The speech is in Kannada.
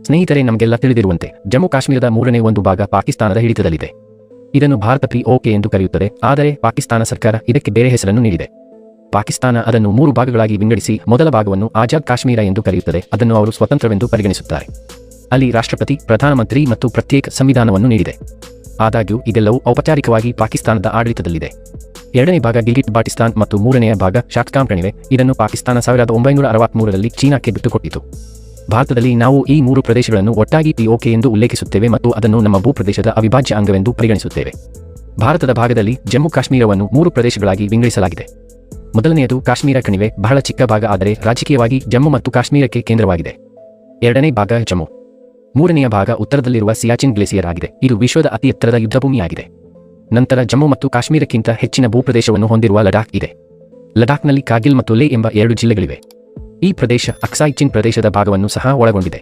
ಸ್ನೇಹಿತರೆ, ನಮಗೆಲ್ಲ ತಿಳಿದಿರುವಂತೆ ಜಮ್ಮು ಕಾಶ್ಮೀರದ ಮೂರನೇ ಒಂದು ಭಾಗ ಪಾಕಿಸ್ತಾನದ ಹಿಡಿತದಲ್ಲಿದೆ. ಇದನ್ನು ಭಾರತ POK ಎಂದು ಕರೆಯುತ್ತದೆ, ಆದರೆ ಪಾಕಿಸ್ತಾನ ಸರ್ಕಾರ ಇದಕ್ಕೆ ಬೇರೆ ಹೆಸರನ್ನು ನೀಡಿದೆ. ಪಾಕಿಸ್ತಾನ ಅದನ್ನು 3 ಭಾಗಗಳಾಗಿ ವಿಂಗಡಿಸಿ ಮೊದಲ ಭಾಗವನ್ನು ಆಜಾದ್ ಕಾಶ್ಮೀರ ಎಂದು ಕರೆಯುತ್ತದೆ. ಅದನ್ನು ಅವರು ಸ್ವತಂತ್ರವೆಂದು ಪರಿಗಣಿಸುತ್ತಾರೆ. ಅಲ್ಲಿ ರಾಷ್ಟ್ರಪತಿ, ಪ್ರಧಾನಮಂತ್ರಿ ಮತ್ತು ಪ್ರತ್ಯೇಕ ಸಂವಿಧಾನವನ್ನು ನೀಡಿದೆ. ಆದಾಗ್ಯೂ ಇದೆಲ್ಲವೂ ಔಪಚಾರಿಕವಾಗಿ ಪಾಕಿಸ್ತಾನದ ಆಡಳಿತದಲ್ಲಿದೆ. ಎರಡನೇ ಭಾಗ ಗಿಲ್ಗಿಟ್ ಬಾಲ್ಟಿಸ್ತಾನ್ ಮತ್ತು ಮೂರನೆಯ ಭಾಗ ಶಾಕ್ಸ್ಕಾಮ್ ಕಣಿವೆ. ಇದನ್ನು ಪಾಕಿಸ್ತಾನ 1963ರಲ್ಲಿ ಚೀನಾಕ್ಕೆ ಬಿಟ್ಟುಕೊಟ್ಟಿತು. ಭಾರತದಲ್ಲಿ ನಾವು ಈ 3 ಪ್ರದೇಶಗಳನ್ನು ಒಟ್ಟಾಗಿ POK ಎಂದು ಉಲ್ಲೇಖಿಸುತ್ತೇವೆ ಮತ್ತು ಅದನ್ನು ನಮ್ಮ ಭೂಪ್ರದೇಶದ ಅವಿಭಾಜ್ಯ ಅಂಗವೆಂದು ಪರಿಗಣಿಸುತ್ತೇವೆ. ಭಾರತದ ಭಾಗದಲ್ಲಿ ಜಮ್ಮು ಕಾಶ್ಮೀರವನ್ನು 3 ಪ್ರದೇಶಗಳಾಗಿ ವಿಂಗಡಿಸಲಾಗಿದೆ. ಮೊದಲನೆಯದು ಕಾಶ್ಮೀರ ಕಣಿವೆ, ಬಹಳ ಚಿಕ್ಕ ಭಾಗ, ಆದರೆ ರಾಜಕೀಯವಾಗಿ ಜಮ್ಮು ಮತ್ತು ಕಾಶ್ಮೀರಕ್ಕೆ ಕೇಂದ್ರವಾಗಿದೆ. ಎರಡನೇ ಭಾಗ ಜಮ್ಮು. ಮೂರನೆಯ ಭಾಗ ಉತ್ತರದಲ್ಲಿರುವ ಸಿಯಾಚಿನ್ ಗ್ಲೇಸಿಯರ್ ಆಗಿದೆ. ಇದು ವಿಶ್ವದ ಅತಿ ಎತ್ತರದ ಯುದ್ಧಭೂಮಿಯಾಗಿದೆ. ನಂತರ ಜಮ್ಮು ಮತ್ತು ಕಾಶ್ಮೀರಕ್ಕಿಂತ ಹೆಚ್ಚಿನ ಭೂಪ್ರದೇಶವನ್ನು ಹೊಂದಿರುವ ಲಡಾಖ್ ಇದೆ. ಲಡಾಖ್ನಲ್ಲಿ ಕಾರ್ಗಿಲ್ ಮತ್ತು ಲೇ ಎಂಬ 2 ಜಿಲ್ಲೆಗಳಿವೆ. ಈ ಪ್ರದೇಶ ಅಕ್ಸಾಯ್ ಚಿನ್ ಪ್ರದೇಶದ ಭಾಗವನ್ನು ಸಹ ಒಳಗೊಂಡಿದೆ.